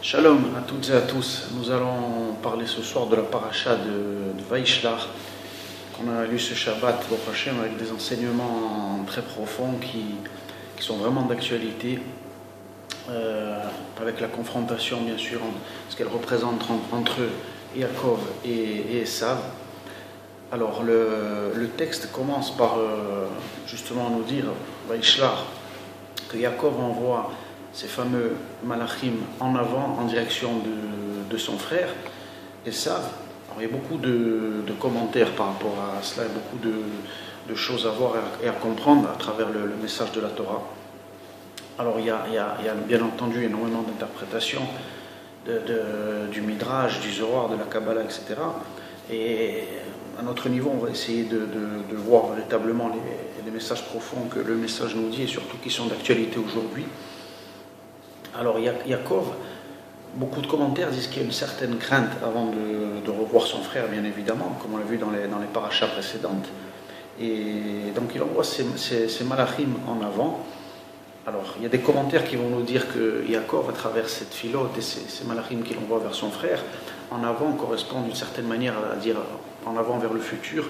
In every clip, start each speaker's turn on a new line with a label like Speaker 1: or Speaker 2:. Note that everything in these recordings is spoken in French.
Speaker 1: Shalom à toutes et à tous. Nous allons parler ce soir de la paracha de Vaishlach qu'on a lu ce Shabbat au Hashem avec des enseignements très profonds qui sont vraiment d'actualité, avec la confrontation bien sûr, ce qu'elle représente entre Yaakov et Esav. Alors le texte commence par justement nous dire Vaishlach que Yaakov envoie ces fameux malachim en avant en direction de son frère Esav. Alors, il y a beaucoup de commentaires par rapport à cela, il y a beaucoup de choses à voir et à comprendre à travers le message de la Torah. Alors il y a bien entendu énormément d'interprétations du Midrash, du Zohar, de la Kabbalah, etc. Et à notre niveau, on va essayer de voir véritablement les messages profonds que le message nous dit et surtout qui sont d'actualité aujourd'hui. Alors Yaakov, beaucoup de commentaires disent qu'il y a une certaine crainte avant de revoir son frère, bien évidemment, comme on l'a vu dans les parachas précédentes. Et donc il envoie ces malachim en avant. Alors il y a des commentaires qui vont nous dire que Yaakov, à travers cette filote et ces malachim qu'il envoie vers son frère, en avant correspond d'une certaine manière à dire en avant vers le futur.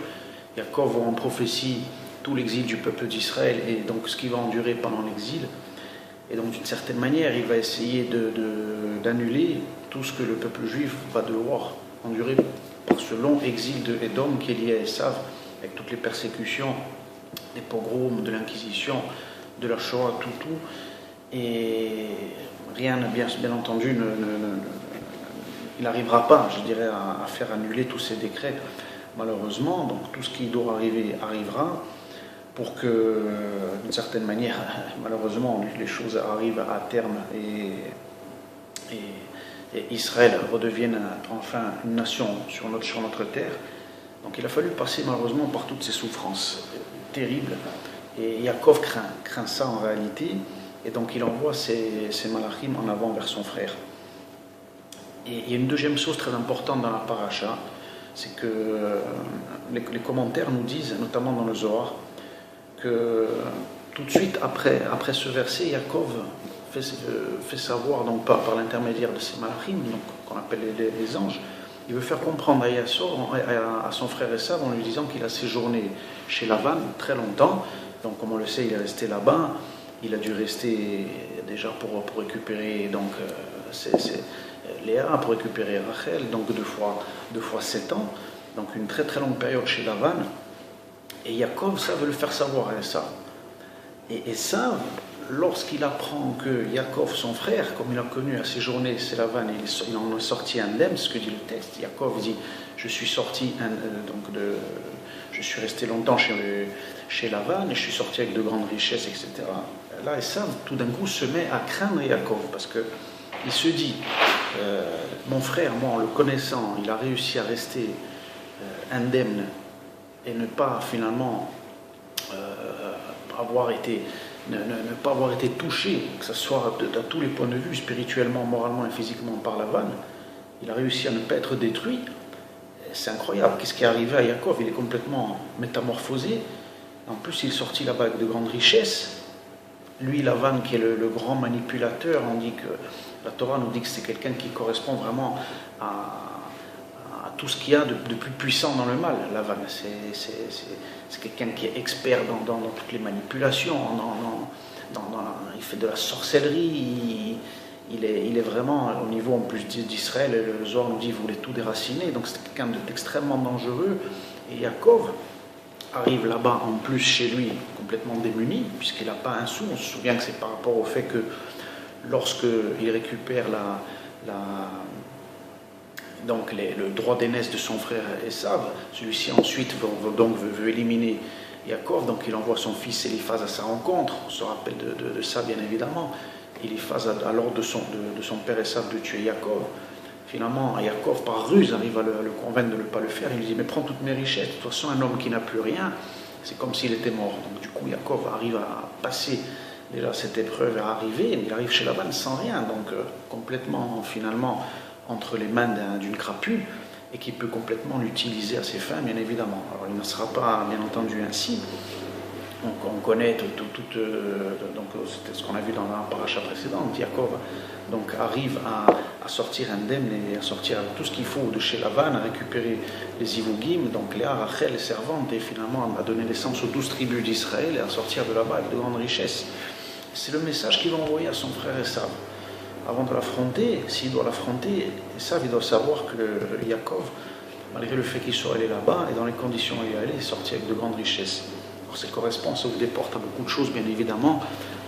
Speaker 1: Yaakov voit en prophétie tout l'exil du peuple d'Israël et donc ce qui va endurer pendant l'exil. Et donc d'une certaine manière, il va essayer d'annuler tout ce que le peuple juif va devoir endurer par ce long exil de Édom qui est lié à Esav, avec toutes les persécutions, des pogroms, de l'Inquisition, de la Shoah, tout. Et rien, bien entendu, il n'arrivera pas, je dirais, à faire annuler tous ces décrets, malheureusement. Donc tout ce qui doit arriver, arrivera. Pour que, d'une certaine manière, malheureusement, les choses arrivent à terme et Israël redevienne enfin une nation sur notre terre. Donc il a fallu passer malheureusement par toutes ces souffrances terribles. Et Yaakov craint ça en réalité. Et donc il envoie ces malachim en avant vers son frère. Et il y a une deuxième chose très importante dans la paracha, c'est que les commentaires nous disent, notamment dans le Zohar, que tout de suite après ce verset, Yaakov fait savoir, donc par l'intermédiaire de ces malachim, donc qu'on appelle les anges, il veut faire comprendre à son frère Esav en lui disant qu'il a séjourné chez Lavan très longtemps. Donc comme on le sait, il est resté là-bas, il a dû rester déjà pour récupérer donc Léa, pour récupérer Rachel, donc deux fois 7 ans, donc une très très longue période chez Lavan. Et Yaakov, ça veut le faire savoir à Esav. Et Esav, lorsqu'il apprend que Yaakov, son frère, comme il a connu à ses journées, c'est Lavan, il en est sorti indemne, ce que dit le texte. Yaakov dit, je suis sorti, je suis resté longtemps chez Lavan, et je suis sorti avec de grandes richesses, etc. Là, Esav, tout d'un coup, se met à craindre Yaakov, parce qu'il se dit, mon frère, moi, en le connaissant, il a réussi à rester indemne, et ne pas finalement ne pas avoir été touché, que ce soit à tous les points de vue, spirituellement, moralement et physiquement par Lavan, il a réussi à ne pas être détruit. C'est incroyable, qu'est-ce qui est arrivé à Yaakov? Il est complètement métamorphosé. En plus, il est sorti là-bas avec de grandes richesses. Lui, Lavan, qui est le grand manipulateur, on dit que la Torah nous dit que c'est quelqu'un qui correspond vraiment à tout ce qu'il y a de plus puissant dans le mal. Lavan, c'est quelqu'un qui est expert dans toutes les manipulations, il fait de la sorcellerie, il est vraiment au niveau en plus d'Israël, le Zohar nous dit qu'il voulait tout déraciner, donc c'est quelqu'un d'extrêmement dangereux. Et Yaakov arrive là-bas en plus chez lui complètement démuni, puisqu'il n'a pas un sou. On se souvient que c'est par rapport au fait que lorsqu'il récupère donc le droit d'aînesse de son frère Esav, celui-ci ensuite veut éliminer Yaakov, donc il envoie son fils Eliphaz à sa rencontre. On se rappelle de ça bien évidemment. Eliphaz a l'ordre de son père Esav de tuer Yaakov. Finalement, Yaakov par ruse arrive à le convaincre de ne pas le faire. Il lui dit, mais prends toutes mes richesses, de toute façon un homme qui n'a plus rien, c'est comme s'il était mort. Donc du coup Yaakov arrive à passer déjà cette épreuve, à arriver, mais il arrive chez Laban sans rien, donc complètement finalement entre les mains d'une crapule, et qui peut complètement l'utiliser à ses fins, bien évidemment. Alors il ne sera pas, bien entendu, ainsi. on connaît donc c'était ce qu'on a vu dans la paracha précédente. Yaakov donc arrive à sortir indemne et à sortir tout ce qu'il faut de chez Lavan, à récupérer les Ivugim, donc Léa, Rachel, les servantes, et finalement à donner naissance aux 12 tribus d'Israël et à sortir de là-bas avec de grandes richesses. C'est le message qu'il va envoyer à son frère Esav. Avant de l'affronter, s'il doit l'affronter, Esav il doit savoir que Yaakov, malgré le fait qu'il soit allé là-bas et dans les conditions où il est allé, est sorti avec de grandes richesses. Alors, ça correspond, ça vous déporte à beaucoup de choses, bien évidemment,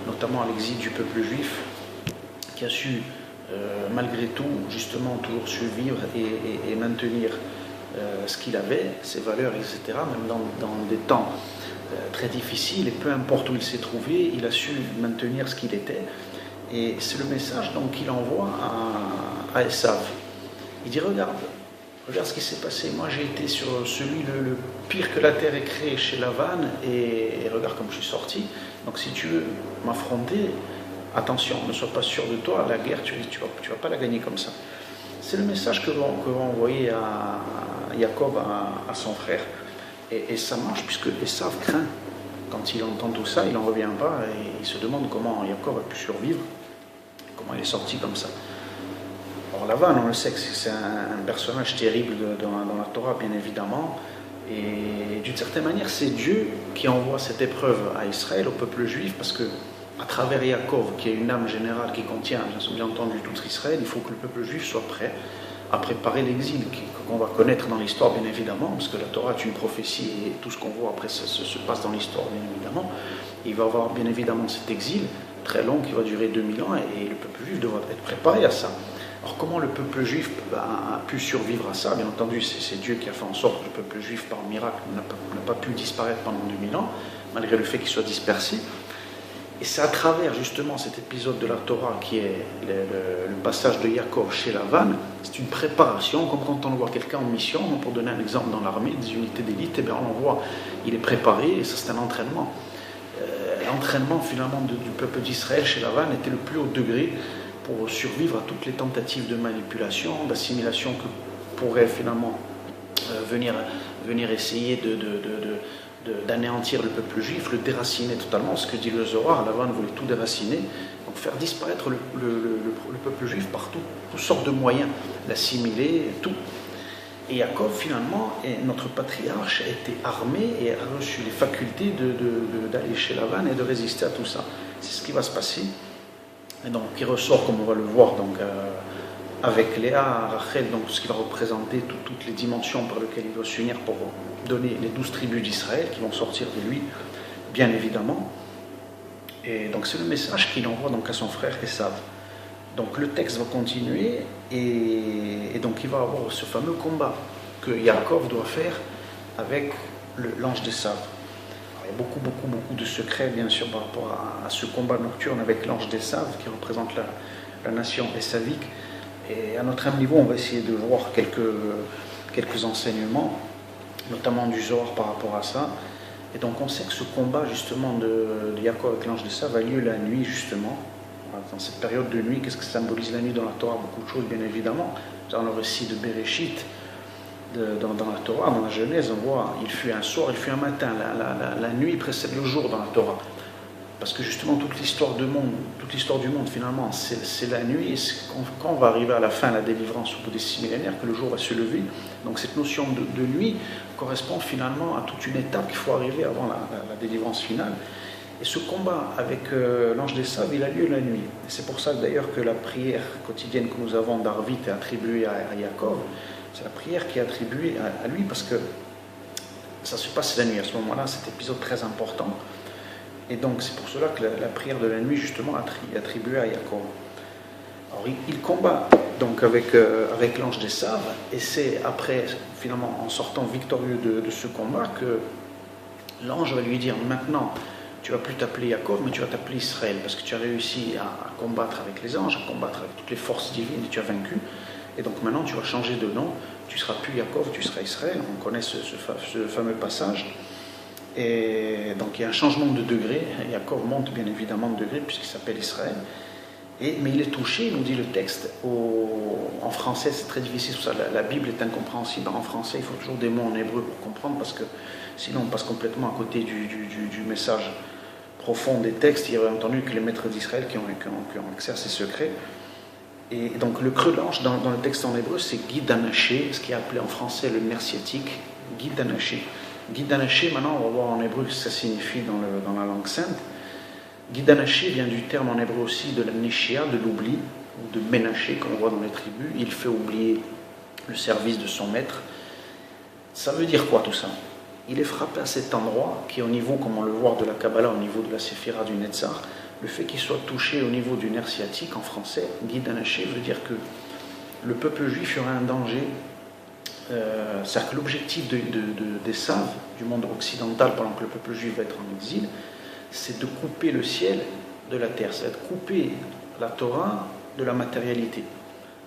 Speaker 1: notamment à l'exil du peuple juif, qui a su, malgré tout, justement, toujours survivre et maintenir ce qu'il avait, ses valeurs, etc., même dans des temps très difficiles, et peu importe où il s'est trouvé, il a su maintenir ce qu'il était. Et c'est le message donc qu'il envoie à Esav. Il dit, regarde ce qui s'est passé. Moi, j'ai été sur celui le pire que la terre ait créé chez Lavan, et regarde comme je suis sorti. Donc, si tu veux m'affronter, attention, ne sois pas sûr de toi. La guerre, tu vas pas la gagner comme ça. C'est le message que va envoyer à Jacob, à son frère. Et ça marche, puisque Esav craint. Quand il entend tout ça, il n'en revient pas, et il se demande comment Jacob a pu survivre, comment il est sorti comme ça. Or, Lavan, on le sait que c'est un personnage terrible dans la Torah, bien évidemment, et d'une certaine manière, c'est Dieu qui envoie cette épreuve à Israël, au peuple juif, parce que à travers Yaakov, qui est une âme générale qui contient, bien entendu, tout Israël, il faut que le peuple juif soit prêt à préparer l'exil, qu'on va connaître dans l'histoire, bien évidemment, parce que la Torah est une prophétie, et tout ce qu'on voit après se passe dans l'histoire, bien évidemment. Il va y avoir, bien évidemment, cet exil très long qui va durer 2000 ans, et le peuple juif devra être préparé à ça. Alors comment le peuple juif a pu survivre à ça? Bien entendu, c'est Dieu qui a fait en sorte que le peuple juif, par miracle, n'a pas pu disparaître pendant 2000 ans, malgré le fait qu'il soit dispersé. Et c'est à travers justement cet épisode de la Torah qui est le passage de Yaakov chez Lavan, c'est une préparation, comme quand on voit quelqu'un en mission, pour donner un exemple dans l'armée, des unités d'élite, et bien on l'envoie, il est préparé, et ça c'est un entraînement. L'entraînement finalement du peuple d'Israël chez Lavan était le plus haut degré pour survivre à toutes les tentatives de manipulation, d'assimilation que pourrait finalement venir essayer d'anéantir le peuple juif, le déraciner totalement, ce que dit le Zohar. Lavan voulait tout déraciner, donc faire disparaître le peuple juif par toutes sortes de moyens, l'assimiler, tout. Et Yaakov, finalement, notre patriarche, a été armé et a reçu les facultés d'aller chez Lavan et de résister à tout ça. C'est ce qui va se passer. Et donc, il ressort, comme on va le voir, donc, avec Léa, Rachel, donc ce qui va représenter toutes les dimensions par lesquelles il doit s'unir pour donner les 12 tribus d'Israël qui vont sortir de lui, bien évidemment. Et donc, c'est le message qu'il envoie donc à son frère Esav. Donc, le texte va continuer, et donc il va avoir ce fameux combat que Yaakov doit faire avec l'ange d'Esav. Il y a beaucoup de secrets, bien sûr, par rapport à ce combat nocturne avec l'ange d'Esav, qui représente la nation esavique. Et à notre humble niveau, on va essayer de voir quelques enseignements, notamment du Zohar par rapport à ça. Et donc on sait que ce combat, justement, de Yaakov avec l'ange d'Esav a lieu la nuit, justement. Dans cette période de nuit, qu'est-ce que symbolise la nuit dans la Torah? Beaucoup de choses, bien évidemment. Dans le récit de Bereshit, dans la Torah, dans la Genèse, on voit il fut un soir, il fut un matin. La nuit précède le jour dans la Torah. Parce que justement, toute l'histoire du monde, finalement, c'est la nuit. Et quand on va arriver à la fin, la délivrance au bout des 6 millénaires, que le jour va se lever. Donc cette notion de nuit correspond finalement à toute une étape qu'il faut arriver avant la délivrance finale. Et ce combat avec l'ange d'Esav, il a lieu la nuit. Et c'est pour ça d'ailleurs que la prière quotidienne que nous avons d'Arvit est attribuée à Yaakov. C'est la prière qui est attribuée à lui, parce que ça se passe la nuit. À ce moment-là, cet épisode très important. Et donc c'est pour cela que la prière de la nuit, justement, est attribuée à Yaakov. Alors il combat donc avec l'ange d'Esav, et c'est après, finalement, en sortant victorieux de ce combat, que l'ange va lui dire: maintenant, tu vas plus t'appeler Yaakov, mais tu vas t'appeler Israël, parce que tu as réussi à combattre avec les anges, à combattre avec toutes les forces divines, et tu as vaincu. Et donc maintenant, tu vas changer de nom, tu seras plus Yaakov, tu seras Israël. On connaît ce fameux passage. Et donc il y a un changement de degré. Yaakov monte bien évidemment de degré, puisqu'il s'appelle Israël. Mais il est touché, nous dit le texte, en français c'est très difficile, ça, la Bible est incompréhensible en français, il faut toujours des mots en hébreu pour comprendre, parce que sinon on passe complètement à côté du message profond des textes. Il y a entendu que les maîtres d'Israël qui ont accès à ces secrets. Et donc le creux de l'anche dans le texte en hébreu, c'est guide d'anaché, ce qui est appelé en français le nerf sciatique, guide d'anaché. Guide d'anaché, maintenant on va voir en hébreu ce que ça signifie dans la langue sainte. Guide anaché vient du terme en hébreu aussi de la néchia, de l'oubli, ou de ménaché, comme on voit dans les tribus. Il fait oublier le service de son maître. Ça veut dire quoi tout ça? Il est frappé à cet endroit qui est au niveau, comme on le voit de la Kabbalah, au niveau de la Séphira du Netzar. Le fait qu'il soit touché au niveau du nerf sciatique en français, guide anaché, veut dire que le peuple juif aura un danger. C'est-à-dire que l'objectif des Saves, du monde occidental, pendant que le peuple juif va être en exil, c'est de couper le ciel de la terre, ça va être couper la Torah de la matérialité.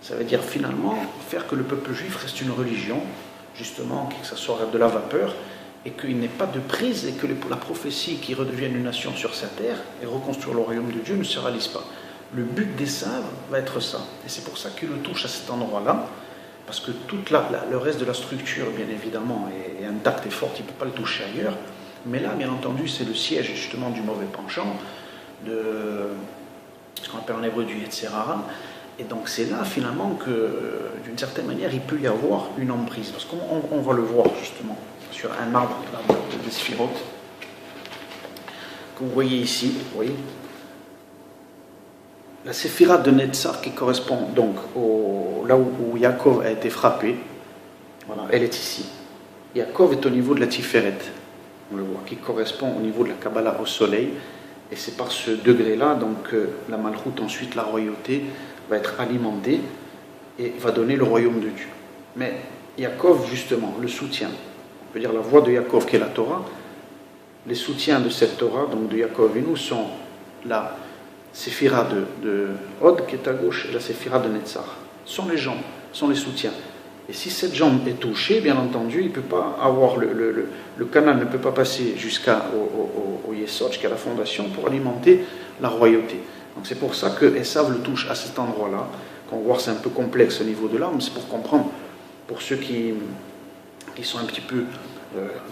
Speaker 1: Ça veut dire finalement faire que le peuple juif reste une religion, justement, que ça soit de la vapeur, et qu'il n'ait pas de prise, et que la prophétie qui redevienne une nation sur sa terre et reconstruire le royaume de Dieu ne se réalise pas. Le but des Saves va être ça. Et c'est pour ça qu'il le touche à cet endroit-là, parce que tout le reste de la structure, bien évidemment, est intact et forte, il ne peut pas le toucher ailleurs. Mais là, bien entendu, c'est le siège justement du mauvais penchant, de ce qu'on appelle en hébreu du Yetzer Hara. Et donc c'est là finalement que, d'une certaine manière, il peut y avoir une emprise. Parce qu'on va le voir justement sur un arbre, l'arbre de Sphirot, que vous voyez ici, vous voyez. La Séphira de Netzar qui correspond donc là où Yaakov a été frappé, voilà, elle est ici. Yaakov est au niveau de la Tiferet. On le voit, qui correspond au niveau de la Kabbalah au soleil, et c'est par ce degré-là donc la Malchoute, ensuite la royauté, va être alimentée et va donner le royaume de Dieu. Mais Yaakov, justement, le soutien, on peut dire la voix de Yaakov qui est la Torah, les soutiens de cette Torah, donc de Yaakov et nous, sont la Séphira de Hod qui est à gauche et la Séphira de Netzar. Sont les jambes, sont les soutiens. Et si cette jambe est touchée, bien entendu, il ne peut pas avoir le canal ne peut pas passer jusqu'au Yesod, jusqu'à la fondation, pour alimenter la royauté. Donc c'est pour ça que Esav le touche à cet endroit-là. Qu'on voit, c'est un peu complexe au niveau de l'âme, c'est pour comprendre, pour ceux qui sont un petit peu,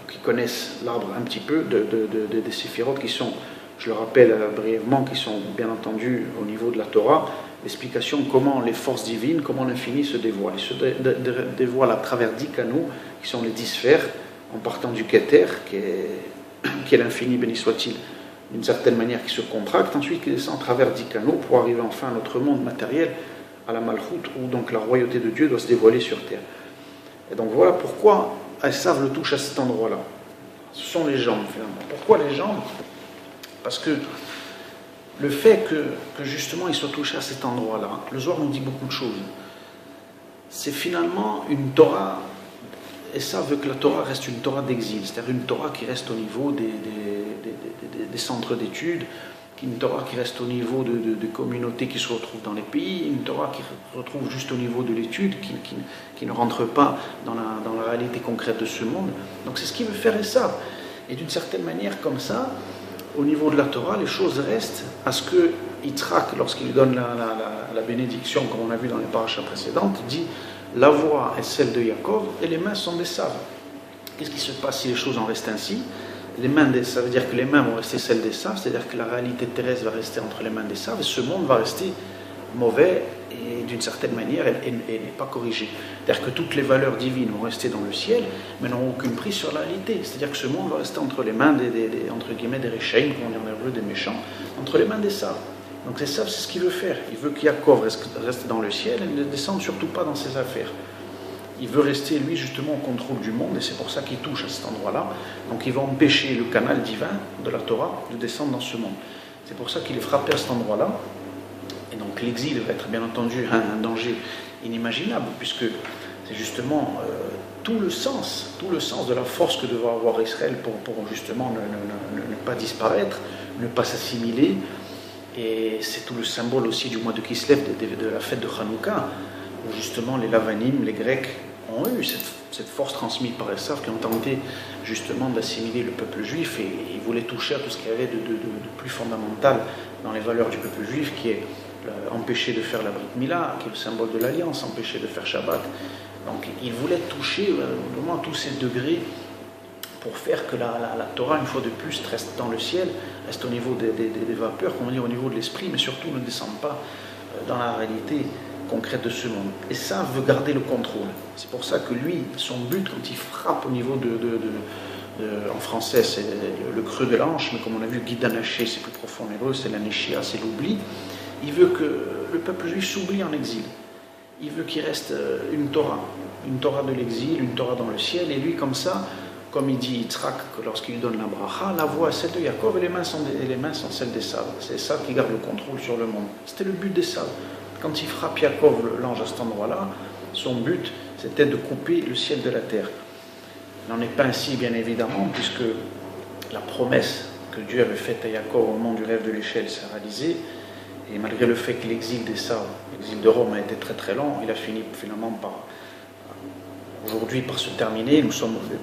Speaker 1: qui connaissent l'arbre un petit peu, des séphirotes qui sont, je le rappelle brièvement, qui sont bien entendu au niveau de la Torah, l'explication comment les forces divines, comment l'infini se dévoile. Il se dévoile à travers 10 canaux, qui sont les 10 sphères, en partant du Keter, qui est l'infini, béni soit-il, d'une certaine manière, qui se contracte, ensuite qui descend à travers 10 canaux pour arriver enfin à notre monde matériel, à la Malchoute, où donc la royauté de Dieu doit se dévoiler sur terre. Et donc voilà pourquoi Esav le touche à cet endroit-là. Ce sont les jambes, finalement. Pourquoi les jambes? Parce que le fait que justement il soit touché à cet endroit-là, le Zohar nous dit beaucoup de choses. C'est finalement une Torah, et ça veut que la Torah reste une Torah d'exil, c'est-à-dire une Torah qui reste au niveau des centres d'études, une Torah qui reste au niveau de communautés qui se retrouvent dans les pays, une Torah qui se retrouve juste au niveau de l'étude, qui ne rentre pas dans la réalité concrète de ce monde. Donc c'est ce qu'il veut faire Esav. Et d'une certaine manière, comme ça, au niveau de la Torah, les choses restent à ce que Yitzhak, lorsqu'il lui donne la bénédiction, comme on a vu dans les parachas précédentes, dit la voix est celle de Yaakov et les mains sont d'Esav. Qu'est-ce qui se passe si les choses en restent ainsi? Ça veut dire que les mains vont rester celles d'Esav, c'est-à-dire que la réalité terrestre va rester entre les mains d'Esav et ce monde va rester mauvais et d'une certaine manière et n'est pas corrigé. C'est-à-dire que toutes les valeurs divines vont rester dans le ciel mais n'auront aucune prise sur la réalité. C'est-à-dire que ce monde va rester entre les mains entre guillemets des Réchaïm, comme on dit en hébreu, des méchants, entre les mains d'Esav. Donc Esav, c'est ce qu'il veut faire. Il veut qu'Yaakov reste dans le ciel et ne descende surtout pas dans ses affaires. Il veut rester, lui, justement, au contrôle du monde, et c'est pour ça qu'il touche à cet endroit-là. Donc il va empêcher le canal divin de la Torah de descendre dans ce monde. C'est pour ça qu'il est frappé à cet endroit-là. Et donc l'exil va être, bien entendu, un danger inimaginable, puisque c'est justement tout le sens de la force que devra avoir Israël pour justement ne pas disparaître, ne pas s'assimiler. Et c'est tout le symbole aussi du mois de Kislev, de la fête de Hanouka, où justement les Lavanim, les Grecs, ont eu cette force transmise par Esav, qui ont tenté justement d'assimiler le peuple juif, et ils voulaient toucher à tout ce qu'il y avait de plus fondamental dans les valeurs du peuple juif, qui est empêché de faire la Brit Mila, qui est le symbole de l'alliance, empêché de faire Shabbat. Donc il voulait toucher vraiment tous ces degrés pour faire que la Torah, une fois de plus, reste dans le ciel, reste au niveau des vapeurs, comme on dit, au niveau de l'esprit, mais surtout ne descende pas dans la réalité concrète de ce monde. Et ça veut garder le contrôle. C'est pour ça que lui, son but, quand il frappe au niveau en français, c'est le creux de la hanche, mais comme on a vu, Guidanaché, c'est plus profond en hébreu, c'est la Neshia, c'est l'oubli. Il veut que le peuple juif s'oublie en exil. Il veut qu'il reste une Torah de l'exil, une Torah dans le ciel, et lui, comme ça, comme il dit Yitzhak, lorsqu'il lui donne la bracha, la voix est celle de Yaakov et les mains sont celles d'Esav. C'est ça qui garde le contrôle sur le monde. C'était le but d'Esav. Quand il frappe Yaakov, l'ange à cet endroit-là, son but, c'était de couper le ciel de la terre. Il n'en est pas ainsi, bien évidemment, puisque la promesse que Dieu avait faite à Yaakov au moment du rêve de l'échelle s'est réalisée. Et malgré le fait que l'exil d'Esav, l'exil de Rome a été très très long, il a fini finalement aujourd'hui par se terminer. Les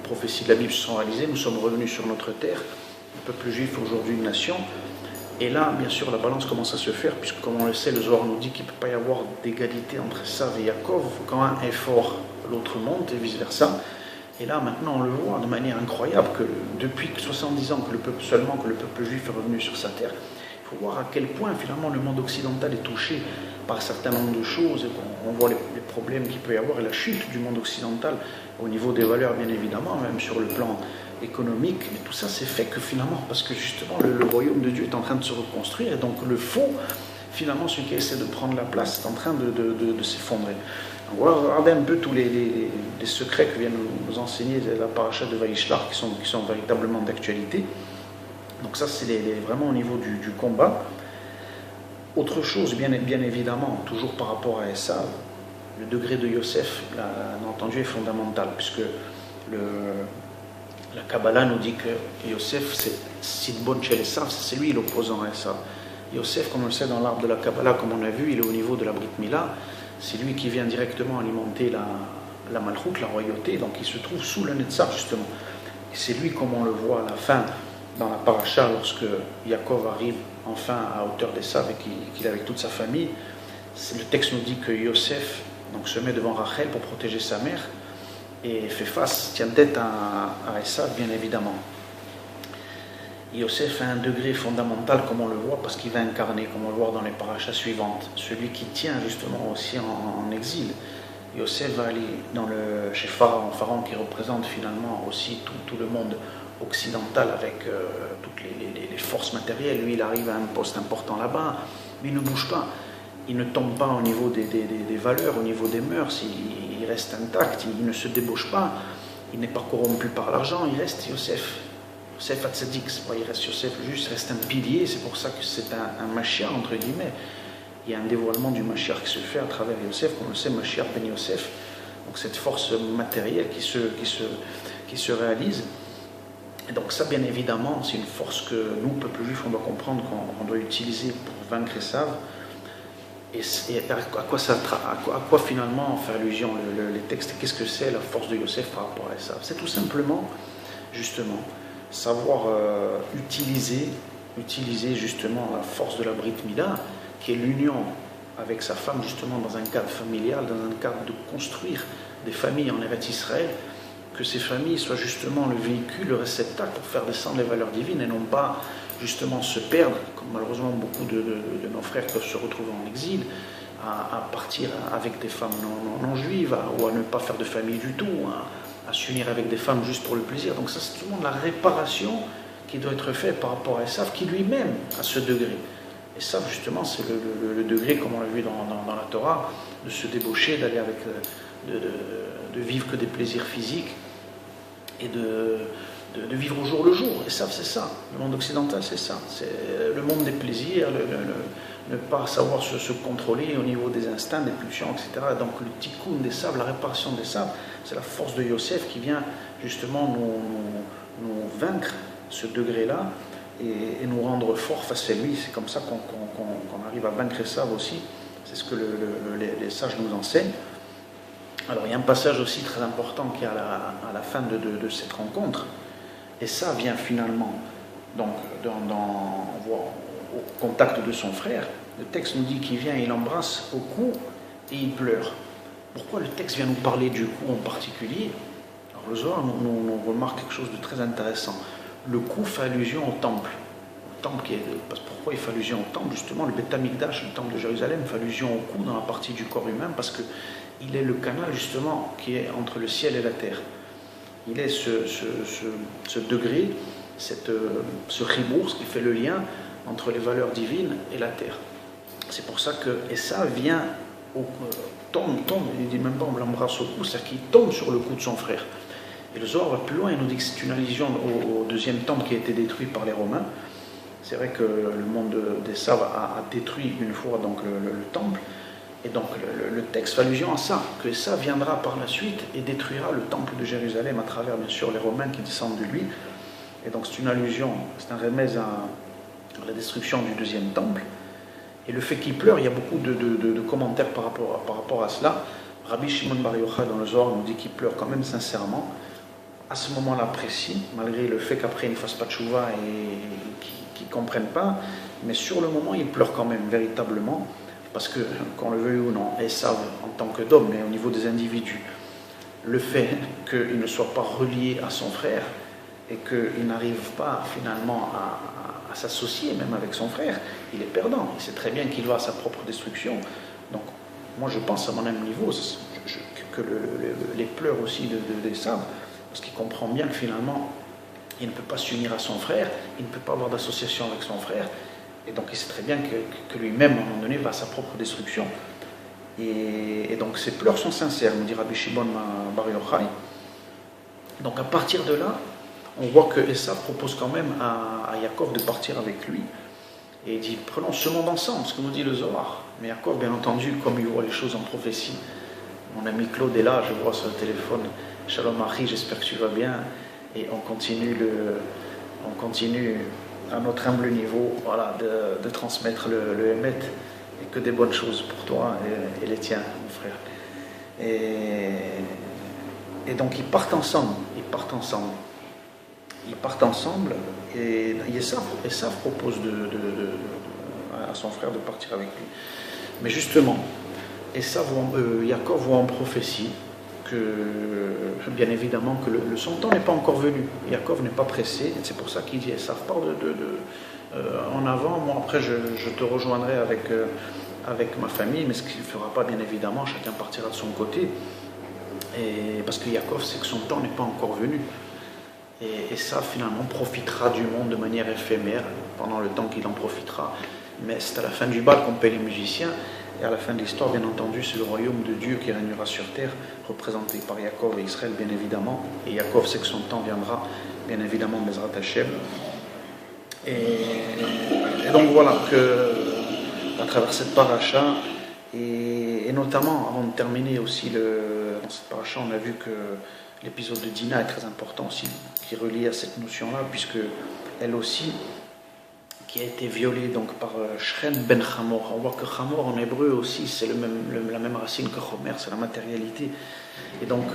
Speaker 1: prophéties de la Bible se sont réalisées, nous sommes revenus sur notre terre, le peuple juif aujourd'hui une nation. Et là, bien sûr, la balance commence à se faire, puisque comme on le sait, le Zohar nous dit qu'il ne peut pas y avoir d'égalité entre Esav et Yaakov, quand un est fort, l'autre monte, et vice-versa. Et là, maintenant, on le voit de manière incroyable que depuis 70 ans que le peuple juif est revenu sur sa terre, il faut voir à quel point finalement le monde occidental est touché par un certain nombre de choses, et on voit les problèmes qu'il peut y avoir et la chute du monde occidental au niveau des valeurs, bien évidemment, même sur le plan économique, mais tout ça c'est fait que finalement, parce que justement le royaume de Dieu est en train de se reconstruire, et donc le faux, finalement celui qui essaie de prendre la place est en train de s'effondrer. Donc voilà, regardez un peu tous les secrets que vient nous enseigner la paracha de Vaïshlach qui sont véritablement d'actualité. Donc ça c'est vraiment au niveau du combat. Autre chose, bien évidemment, toujours par rapport à Esav, le degré de Yosef, bien entendu, est fondamental, puisque la Kabbalah nous dit que Yosef, c'est Sidbon Shel Esav, c'est lui l'opposant à Esav. Yosef, comme on le sait dans l'arbre de la Kabbalah, comme on a vu, il est au niveau de la Brit Mila, c'est lui qui vient directement alimenter la Malchut, la royauté, donc il se trouve sous le Netzar justement. Et c'est lui, comme on le voit à la fin, dans la paracha, lorsque Yaakov arrive enfin à hauteur d'Esav et qu'il est avec toute sa famille, le texte nous dit que Yosef donc, se met devant Rachel pour protéger sa mère et tient tête à Esav, bien évidemment. Yosef a un degré fondamental, comme on le voit, parce qu'il va incarner, comme on le voit dans les parachas suivantes, celui qui tient justement aussi en exil. Yosef va aller chez Pharaon qui représente finalement aussi tout le monde occidental avec toutes les forces matérielles. Lui, il arrive à un poste important là-bas, mais il ne bouge pas. Il ne tombe pas au niveau des valeurs, au niveau des mœurs. Il reste intact, il ne se débauche pas. Il n'est pas corrompu par l'argent, il reste Yosef. Yosef Hatzadik, il reste Yosef juste, reste un pilier. C'est pour ça que c'est un Mashiach, entre guillemets. Il y a un dévoilement du Mashiach qui se fait à travers Yosef, comme on le sait, Mashiach ben Yosef. Donc cette force matérielle qui se réalise. Et donc ça, bien évidemment, c'est une force que nous, peuple juif, on doit comprendre qu'on doit utiliser pour vaincre Esav. Et à quoi finalement fait allusion les textes? Qu'est-ce que c'est la force de Yosef par rapport à Esav? C'est tout simplement, justement, savoir utiliser justement la force de la Brit Mila, qui est l'union avec sa femme, justement, dans un cadre familial, dans un cadre de construire des familles en Eretz Israël, que ces familles soient justement le véhicule, le réceptacle pour faire descendre les valeurs divines et non pas justement se perdre, comme malheureusement beaucoup de nos frères peuvent se retrouver en exil, à partir avec des femmes non juives, ou à ne pas faire de famille du tout, à s'unir avec des femmes juste pour le plaisir. Donc ça, c'est tout le monde la réparation qui doit être faite par rapport à Esav, qui lui-même a ce degré. Et ça, justement, c'est le degré, comme on l'a vu dans la Torah, de se débaucher, d'aller avec, de vivre que des plaisirs physiques et de vivre au jour le jour. Et ça, c'est ça. Le monde occidental, c'est ça. C'est le monde des plaisirs, ne pas savoir se contrôler au niveau des instincts, des pulsions, etc. Donc le tikkun des sables, la réparation des sables, c'est la force de Yosef qui vient justement nous vaincre ce degré-là et nous rendre forts face à lui. C'est comme ça qu'on arrive à vaincre Esav aussi. C'est ce que les sages nous enseignent. Alors il y a un passage aussi très important qui est à la fin de cette rencontre. Et ça vient finalement donc, au contact de son frère. Le texte nous dit qu'il vient, il embrasse au cou et il pleure. Pourquoi le texte vient nous parler du cou en particulier? Alors le Zohar nous remarque quelque chose de très intéressant. Le cou fait allusion au temple. Pourquoi il fait allusion au temple? Justement, le Beth Amikdash, le temple de Jérusalem, fait allusion au cou dans la partie du corps humain parce qu'il est le canal justement qui est entre le ciel et la terre. Il est ce degré, ce ribour, ce qui fait le lien entre les valeurs divines et la terre. C'est pour ça que Essa vient, tombe, il dit même pas on l'embrasse au cou, c'est-à-dire qu'il tombe sur le cou de son frère. Et le Zohar va plus loin, il nous dit que c'est une allusion au deuxième temple qui a été détruit par les Romains. C'est vrai que le monde d'Essa a détruit une fois donc, le temple, et donc le texte fait allusion à ça, que Essa viendra par la suite et détruira le temple de Jérusalem à travers bien sûr les Romains qui descendent de lui. Et donc c'est une allusion, c'est un remèze à la destruction du deuxième temple. Et le fait qu'il pleure, il y a beaucoup de commentaires par rapport à cela. Rabbi Shimon Bar Yochai dans le Zohar nous dit qu'il pleure quand même sincèrement, à ce moment-là précis, malgré le fait qu'après il ne fasse pas de tchouva et qu'ils ne comprennent pas, mais sur le moment il pleure quand même véritablement, parce que, qu'on le veuille ou non, Esav en tant que d'homme, mais au niveau des individus, le fait qu'il ne soit pas relié à son frère et qu'il n'arrive pas finalement à s'associer même avec son frère, il est perdant. Il sait très bien qu'il va à sa propre destruction. Donc, moi je pense à mon même niveau que les pleurs aussi d'Esav, parce qu'il comprend bien que finalement il ne peut pas s'unir à son frère, il ne peut pas avoir d'association avec son frère, et donc il sait très bien que lui-même, à un moment donné, va à sa propre destruction. Et donc ses pleurs sont sincères, nous dit Rabbi Shimon Bar Yochai. Donc à partir de là, on voit que Esav propose quand même à Yaakov de partir avec lui, et il dit, prenons ce monde ensemble, ce que nous dit le Zohar. Mais Yaakov, bien entendu, comme il voit les choses en prophétie, mon ami Claude est là, je vois sur le téléphone, Shalom Achi, j'espère que tu vas bien, et on continue à notre humble niveau, voilà, de transmettre le Hémet, et que des bonnes choses pour toi et les tiens, mon frère. Et donc ils partent ensemble, et Esav propose à son frère de partir avec lui. Mais justement, Yaakov voit en prophétie que, bien évidemment, que son temps n'est pas encore venu. Yaakov n'est pas pressé, c'est pour ça qu'il dit Esav, parle en avant, moi après je te rejoindrai avec ma famille, mais ce qu'il ne fera pas, bien évidemment, chacun partira de son côté. Et parce que Yaakov sait que son temps n'est pas encore venu. Et ça, finalement, profitera du monde de manière éphémère, pendant le temps qu'il en profitera. Mais c'est à la fin du bal qu'on paie les musiciens, et à la fin de l'histoire, bien entendu, c'est le royaume de Dieu qui régnera sur terre, représenté par Yaakov et Israël, bien évidemment. Et Yaakov sait que son temps viendra, bien évidemment, Bezrat Hashem. Et donc voilà, à travers cette paracha, et notamment, avant de terminer aussi dans cette paracha, on a vu que l'épisode de Dina est très important aussi, qui est relié à cette notion-là, puisque elle aussi, qui a été violée donc par Shrem ben Hamor. On voit que Hamor en hébreu aussi, c'est la même racine que Homer, c'est la matérialité. Et donc,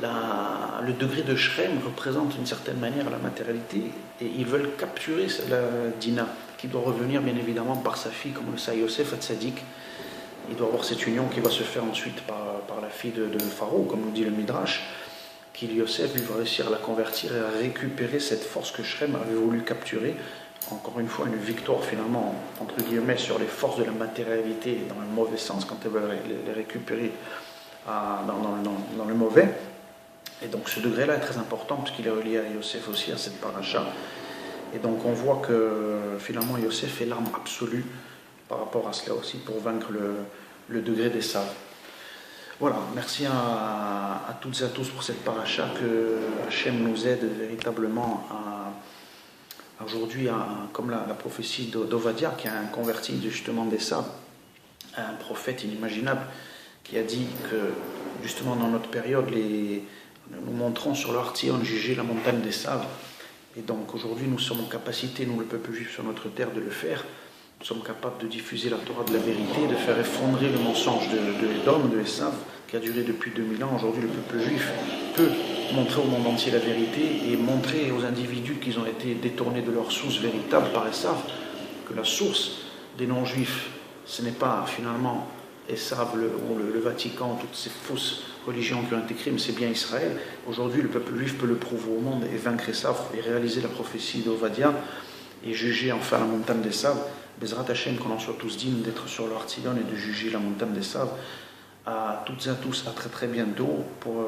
Speaker 1: le degré de Shrem représente d'une certaine manière la matérialité, et ils veulent capturer la Dina, qui doit revenir bien évidemment par sa fille, comme le sait Yosef Hatzadik. Il doit avoir cette union qui va se faire ensuite par la fille de Pharaon, comme nous dit le Midrash, qui Yosef lui va réussir à la convertir et à récupérer cette force que Shrem avait voulu capturer. Encore une fois, une victoire finalement, entre guillemets, sur les forces de la matérialité, dans le mauvais sens, quand elle veut les récupérer dans le mauvais. Et donc ce degré-là est très important, puisqu'il est relié à Yosef aussi, à cette paracha. Et donc on voit que finalement Yosef est l'arme absolue par rapport à cela aussi, pour vaincre le degré des sages. Voilà, merci à toutes et à tous pour cette paracha, que Hachem nous aide véritablement aujourd'hui, comme la prophétie d'Ovadia, qui a un converti justement d'Esav, un prophète inimaginable, qui a dit que justement dans notre période, nous montrons sur le Har-Tzion juger la montagne d'Esav, et donc aujourd'hui nous sommes en capacité, nous le peuple juif sur notre terre, de le faire. Nous sommes capables de diffuser la Torah de la vérité, de faire effondrer le mensonge de Esav, qui a duré depuis 2000 ans. Aujourd'hui, le peuple juif peut montrer au monde entier la vérité et montrer aux individus qu'ils ont été détournés de leur source véritable par Esav, que la source des non-juifs ce n'est pas finalement Esav ou le Vatican, toutes ces fausses religions qui ont été créées, mais c'est bien Israël. Aujourd'hui, le peuple juif peut le prouver au monde et vaincre Esav et réaliser la prophétie d'Ovadia et juger enfin la montagne d'Esav. Bezrat Hashem, qu'on en soit tous dignes d'être sur leur Tzidon et de juger la montagne d'Esav. À toutes et à tous, à très très bientôt pour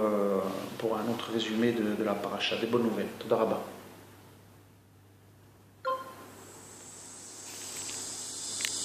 Speaker 1: un autre résumé de la paracha. Des bonnes nouvelles. Toda Rabba.